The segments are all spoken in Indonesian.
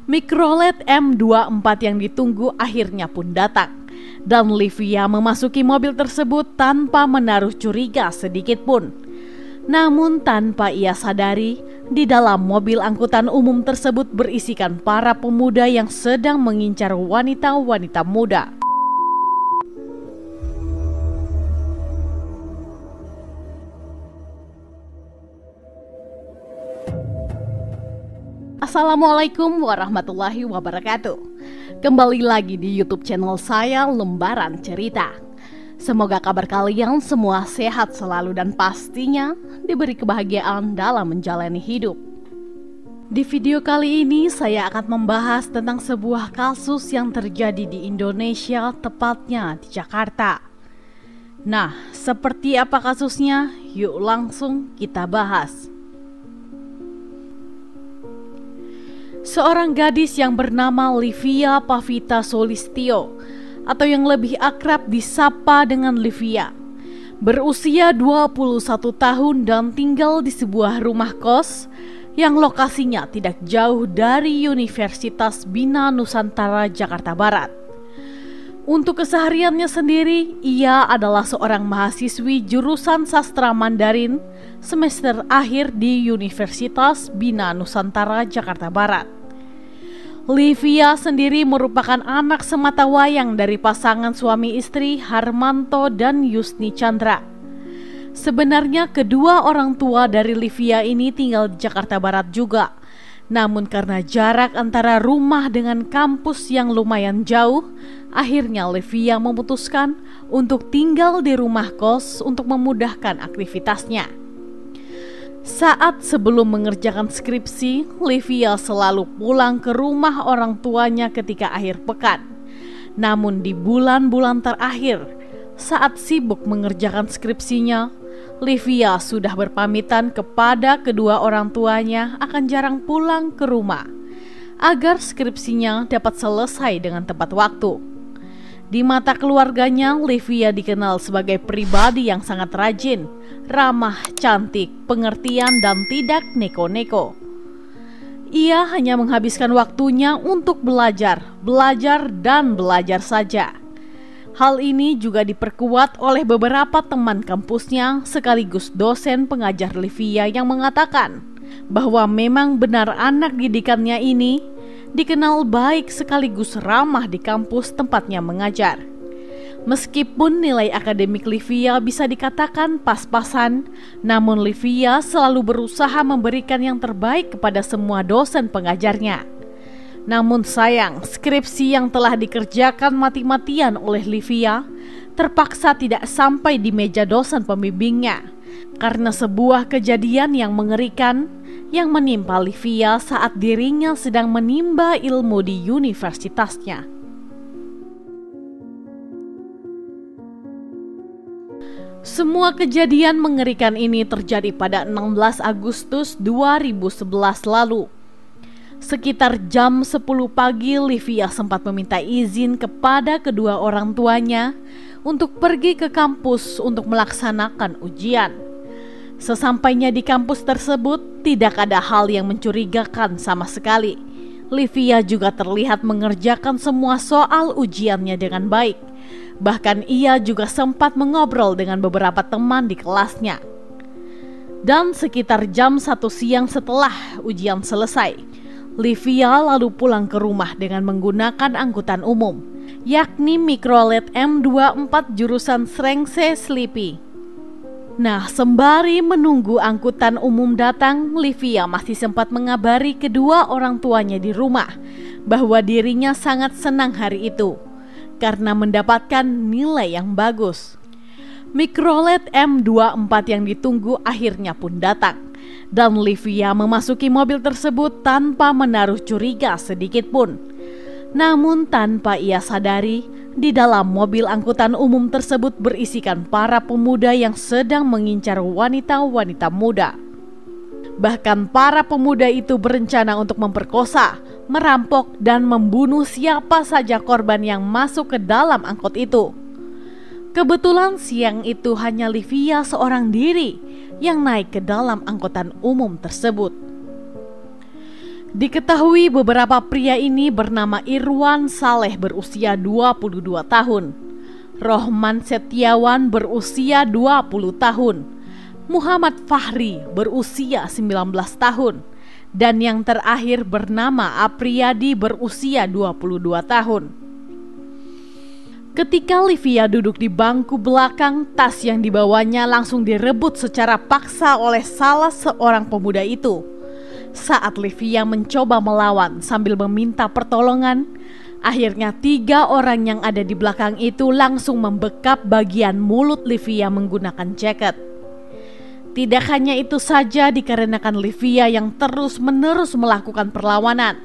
Mikrolet M24 yang ditunggu akhirnya pun datang, dan Livia memasuki mobil tersebut tanpa menaruh curiga sedikit pun. Namun tanpa ia sadari, di dalam mobil angkutan umum tersebut berisikan para pemuda yang sedang mengincar wanita-wanita muda. Assalamualaikum warahmatullahi wabarakatuh. Kembali lagi di YouTube channel saya, Lembaran Cerita. Semoga kabar kalian semua sehat selalu dan pastinya diberi kebahagiaan dalam menjalani hidup. Di video kali ini saya akan membahas tentang sebuah kasus yang terjadi di Indonesia, tepatnya di Jakarta. Nah, seperti apa kasusnya? Yuk langsung kita bahas. Seorang gadis yang bernama Livia Pavita Solistio, atau yang lebih akrab disapa dengan Livia, berusia 21 tahun dan tinggal di sebuah rumah kos yang lokasinya tidak jauh dari Universitas Bina Nusantara Jakarta Barat. Untuk kesehariannya sendiri, ia adalah seorang mahasiswi jurusan sastra Mandarin semester akhir di Universitas Bina Nusantara Jakarta Barat. Livia sendiri merupakan anak sematawayang dari pasangan suami istri Harmanto dan Yusni Chandra. Sebenarnya kedua orang tua dari Livia ini tinggal di Jakarta Barat juga. Namun karena jarak antara rumah dengan kampus yang lumayan jauh, akhirnya Livia memutuskan untuk tinggal di rumah kos untuk memudahkan aktivitasnya. Saat sebelum mengerjakan skripsi, Livia selalu pulang ke rumah orang tuanya ketika akhir pekan. Namun di bulan-bulan terakhir, saat sibuk mengerjakan skripsinya, Livia sudah berpamitan kepada kedua orang tuanya akan jarang pulang ke rumah, agar skripsinya dapat selesai dengan tepat waktu. Di mata keluarganya, Livia dikenal sebagai pribadi yang sangat rajin, ramah, cantik, pengertian, dan tidak neko-neko. Ia hanya menghabiskan waktunya untuk belajar saja. Hal ini juga diperkuat oleh beberapa teman kampusnya sekaligus dosen pengajar Livia yang mengatakan bahwa memang benar anak didikannya ini dikenal baik sekaligus ramah di kampus tempatnya mengajar. Meskipun nilai akademik Livia bisa dikatakan pas-pasan, namun Livia selalu berusaha memberikan yang terbaik kepada semua dosen pengajarnya. Namun sayang, skripsi yang telah dikerjakan mati-matian oleh Livia terpaksa tidak sampai di meja dosen pembimbingnya karena sebuah kejadian yang mengerikan yang menimpa Livia saat dirinya sedang menimba ilmu di universitasnya. Semua kejadian mengerikan ini terjadi pada 16 Agustus 2011 lalu. Sekitar jam 10 pagi, Livia sempat meminta izin kepada kedua orang tuanya untuk pergi ke kampus untuk melaksanakan ujian. Sesampainya di kampus tersebut, tidak ada hal yang mencurigakan sama sekali. Livia juga terlihat mengerjakan semua soal ujiannya dengan baik. Bahkan ia juga sempat mengobrol dengan beberapa teman di kelasnya. Dan sekitar jam 1 siang setelah ujian selesai, Livia lalu pulang ke rumah dengan menggunakan angkutan umum, yakni Mikrolet M24 jurusan Srengse Slipi. Nah, sembari menunggu angkutan umum datang, Livia masih sempat mengabari kedua orang tuanya di rumah bahwa dirinya sangat senang hari itu karena mendapatkan nilai yang bagus. Mikrolet M24 yang ditunggu akhirnya pun datang, dan Livia memasuki mobil tersebut tanpa menaruh curiga sedikit pun. Namun tanpa ia sadari, di dalam mobil angkutan umum tersebut berisikan para pemuda yang sedang mengincar wanita-wanita muda. Bahkan para pemuda itu berencana untuk memperkosa, merampok, dan membunuh siapa saja korban yang masuk ke dalam angkot itu. Kebetulan siang itu hanya Livia seorang diri yang naik ke dalam angkutan umum tersebut. Diketahui beberapa pria ini bernama Irwan Saleh berusia 22 tahun, Rohman Setiawan berusia 20 tahun, Muhammad Fahri berusia 19 tahun, dan yang terakhir bernama Apriyadi berusia 22 tahun. Ketika Livia duduk di bangku belakang, tas yang dibawanya langsung direbut secara paksa oleh salah seorang pemuda itu. Saat Livia mencoba melawan sambil meminta pertolongan, akhirnya 3 orang yang ada di belakang itu langsung membekap bagian mulut Livia menggunakan jaket. Tidak hanya itu saja, dikarenakan Livia yang terus-menerus melakukan perlawanan,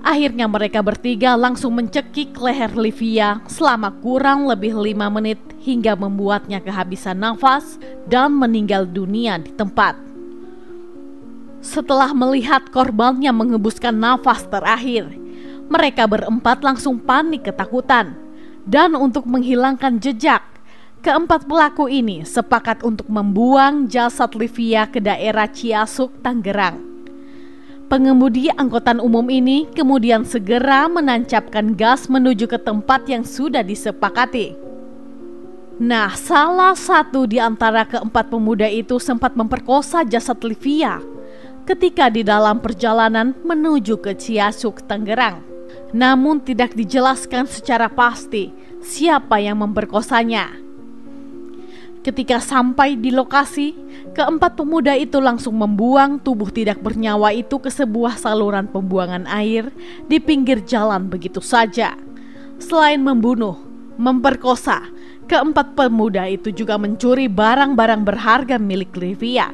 akhirnya mereka bertiga langsung mencekik leher Livia selama kurang lebih 5 menit hingga membuatnya kehabisan nafas dan meninggal dunia di tempat. Setelah melihat korbannya menghembuskan nafas terakhir, mereka berempat langsung panik ketakutan. Dan untuk menghilangkan jejak, keempat pelaku ini sepakat untuk membuang jasad Livia ke daerah Ciasuk, Tangerang. Pengemudi angkutan umum ini kemudian segera menancapkan gas menuju ke tempat yang sudah disepakati. Nah, salah satu di antara keempat pemuda itu sempat memperkosa jasad Livia ketika di dalam perjalanan menuju ke Ciasuk, Tangerang. Namun tidak dijelaskan secara pasti siapa yang memperkosanya. Ketika sampai di lokasi, keempat pemuda itu langsung membuang tubuh tidak bernyawa itu ke sebuah saluran pembuangan air di pinggir jalan begitu saja. Selain membunuh, memperkosa, keempat pemuda itu juga mencuri barang-barang berharga milik Livia,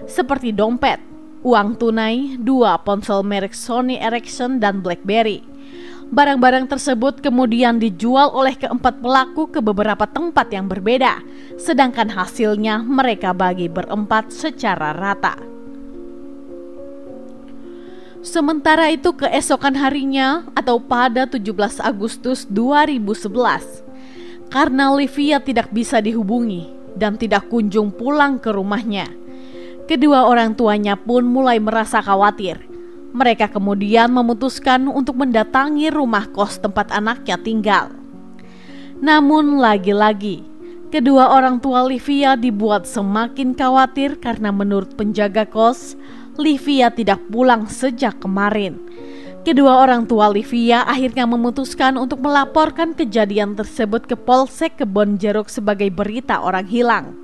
seperti dompet, uang tunai, 2 ponsel merek Sony Ericsson dan BlackBerry. Barang-barang tersebut kemudian dijual oleh keempat pelaku ke beberapa tempat yang berbeda, sedangkan hasilnya mereka bagi berempat secara rata. Sementara itu keesokan harinya atau pada 17 Agustus 2011, karena Livia tidak bisa dihubungi dan tidak kunjung pulang ke rumahnya, kedua orang tuanya pun mulai merasa khawatir. Mereka kemudian memutuskan untuk mendatangi rumah kos tempat anaknya tinggal. Namun lagi-lagi, kedua orang tua Livia dibuat semakin khawatir karena menurut penjaga kos, Livia tidak pulang sejak kemarin. Kedua orang tua Livia akhirnya memutuskan untuk melaporkan kejadian tersebut ke Polsek Kebonjeruk sebagai berita orang hilang.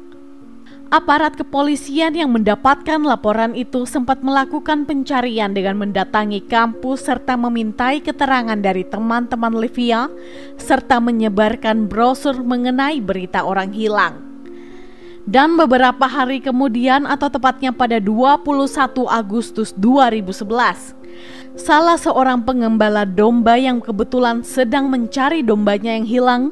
Aparat kepolisian yang mendapatkan laporan itu sempat melakukan pencarian dengan mendatangi kampus serta memintai keterangan dari teman-teman Livia serta menyebarkan brosur mengenai berita orang hilang. Dan beberapa hari kemudian atau tepatnya pada 21 Agustus 2011, salah seorang pengembala domba yang kebetulan sedang mencari dombanya yang hilang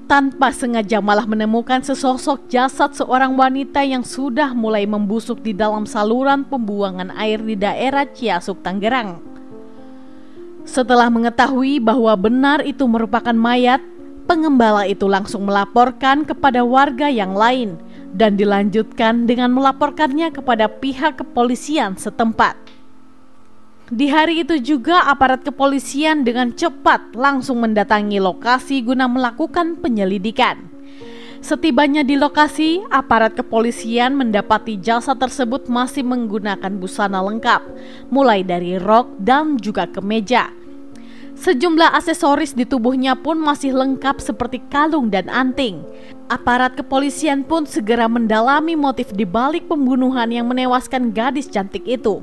tanpa sengaja malah menemukan sesosok jasad seorang wanita yang sudah mulai membusuk di dalam saluran pembuangan air di daerah Ciasuk, Tangerang. Setelah mengetahui bahwa benar itu merupakan mayat, pengembala itu langsung melaporkan kepada warga yang lain dan dilanjutkan dengan melaporkannya kepada pihak kepolisian setempat. Di hari itu juga aparat kepolisian dengan cepat langsung mendatangi lokasi guna melakukan penyelidikan. Setibanya di lokasi, aparat kepolisian mendapati jasad tersebut masih menggunakan busana lengkap, mulai dari rok dan juga kemeja. Sejumlah aksesoris di tubuhnya pun masih lengkap seperti kalung dan anting. Aparat kepolisian pun segera mendalami motif di balik pembunuhan yang menewaskan gadis cantik itu.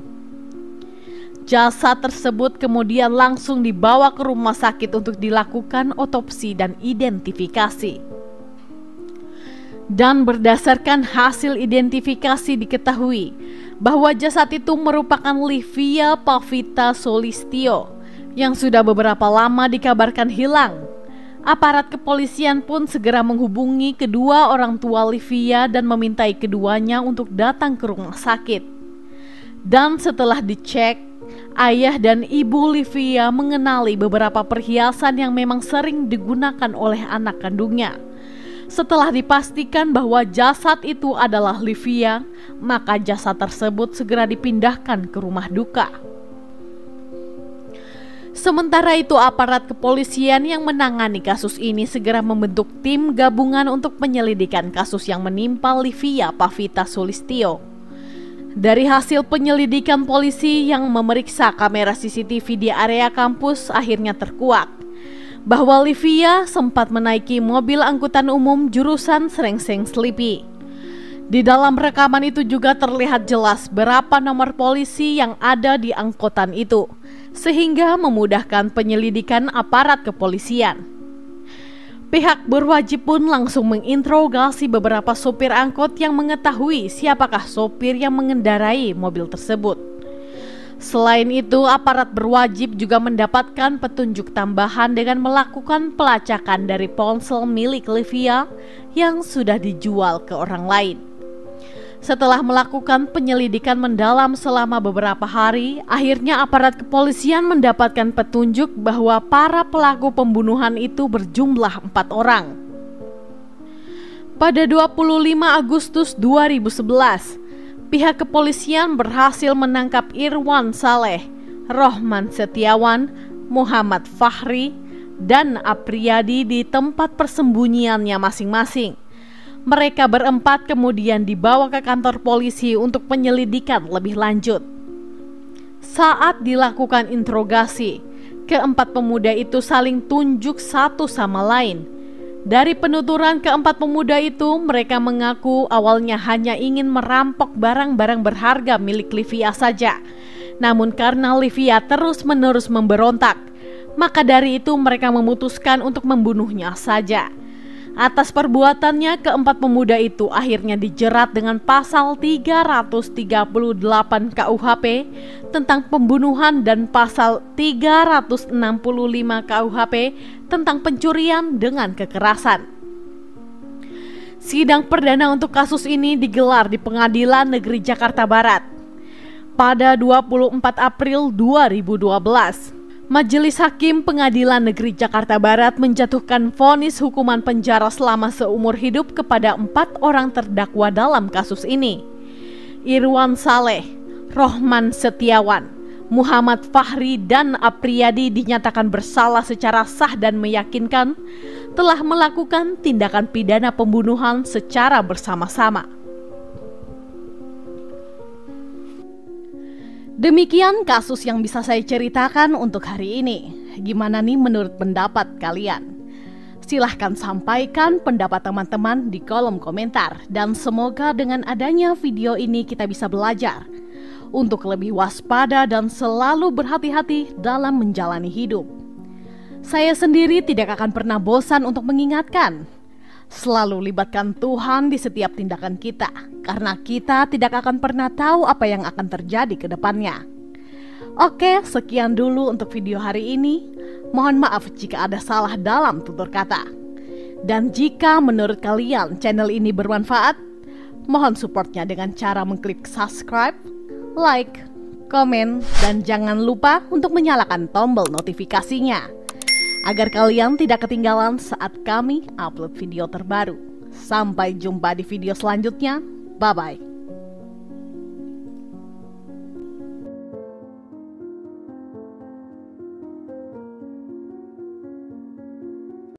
Jasad tersebut kemudian langsung dibawa ke rumah sakit untuk dilakukan otopsi dan identifikasi. Dan berdasarkan hasil identifikasi diketahui bahwa jasad itu merupakan Livia Pavita Solistio yang sudah beberapa lama dikabarkan hilang. Aparat kepolisian pun segera menghubungi kedua orang tua Livia dan memintai keduanya untuk datang ke rumah sakit. Dan setelah dicek, ayah dan ibu Livia mengenali beberapa perhiasan yang memang sering digunakan oleh anak kandungnya. Setelah dipastikan bahwa jasad itu adalah Livia, maka jasad tersebut segera dipindahkan ke rumah duka. Sementara itu, aparat kepolisian yang menangani kasus ini segera membentuk tim gabungan untuk penyelidikan kasus yang menimpa Livia Pavita Sulistyo. Dari hasil penyelidikan polisi yang memeriksa kamera CCTV di area kampus, akhirnya terkuak bahwa Livia sempat menaiki mobil angkutan umum jurusan Srengseng Slipi. Di dalam rekaman itu juga terlihat jelas berapa nomor polisi yang ada di angkutan itu, sehingga memudahkan penyelidikan aparat kepolisian. Pihak berwajib pun langsung menginterogasi beberapa sopir angkot yang mengetahui siapakah sopir yang mengendarai mobil tersebut. Selain itu, aparat berwajib juga mendapatkan petunjuk tambahan dengan melakukan pelacakan dari ponsel milik Livia yang sudah dijual ke orang lain. Setelah melakukan penyelidikan mendalam selama beberapa hari, akhirnya aparat kepolisian mendapatkan petunjuk bahwa para pelaku pembunuhan itu berjumlah 4 orang. Pada 25 Agustus 2011, pihak kepolisian berhasil menangkap Irwan Saleh, Rohman Setiawan, Muhammad Fahri, dan Apriyadi di tempat persembunyiannya masing-masing. Mereka berempat kemudian dibawa ke kantor polisi untuk penyelidikan lebih lanjut. Saat dilakukan interogasi, keempat pemuda itu saling tunjuk satu sama lain. Dari penuturan keempat pemuda itu, mereka mengaku awalnya hanya ingin merampok barang-barang berharga milik Livia saja. Namun karena Livia terus-menerus memberontak, maka dari itu mereka memutuskan untuk membunuhnya saja. Atas perbuatannya, keempat pemuda itu akhirnya dijerat dengan pasal 338 KUHP tentang pembunuhan dan pasal 365 KUHP tentang pencurian dengan kekerasan. Sidang perdana untuk kasus ini digelar di Pengadilan Negeri Jakarta Barat pada 24 April 2012. Majelis Hakim Pengadilan Negeri Jakarta Barat menjatuhkan vonis hukuman penjara selama seumur hidup kepada 4 orang terdakwa dalam kasus ini. Irwan Saleh, Rohman Setiawan, Muhammad Fahri, dan Apriyadi dinyatakan bersalah secara sah dan meyakinkan telah melakukan tindakan pidana pembunuhan secara bersama-sama. Demikian kasus yang bisa saya ceritakan untuk hari ini. Gimana nih menurut pendapat kalian? Silahkan sampaikan pendapat teman-teman di kolom komentar. Dan semoga dengan adanya video ini kita bisa belajar untuk lebih waspada dan selalu berhati-hati dalam menjalani hidup. Saya sendiri tidak akan pernah bosan untuk mengingatkan, selalu libatkan Tuhan di setiap tindakan kita, karena kita tidak akan pernah tahu apa yang akan terjadi ke depannya. Oke, sekian dulu untuk video hari ini. Mohon maaf jika ada salah dalam tutur kata. Dan jika menurut kalian channel ini bermanfaat, mohon supportnya dengan cara mengklik subscribe, like, komen, dan jangan lupa untuk menyalakan tombol notifikasinya agar kalian tidak ketinggalan saat kami upload video terbaru. Sampai jumpa di video selanjutnya. Bye-bye.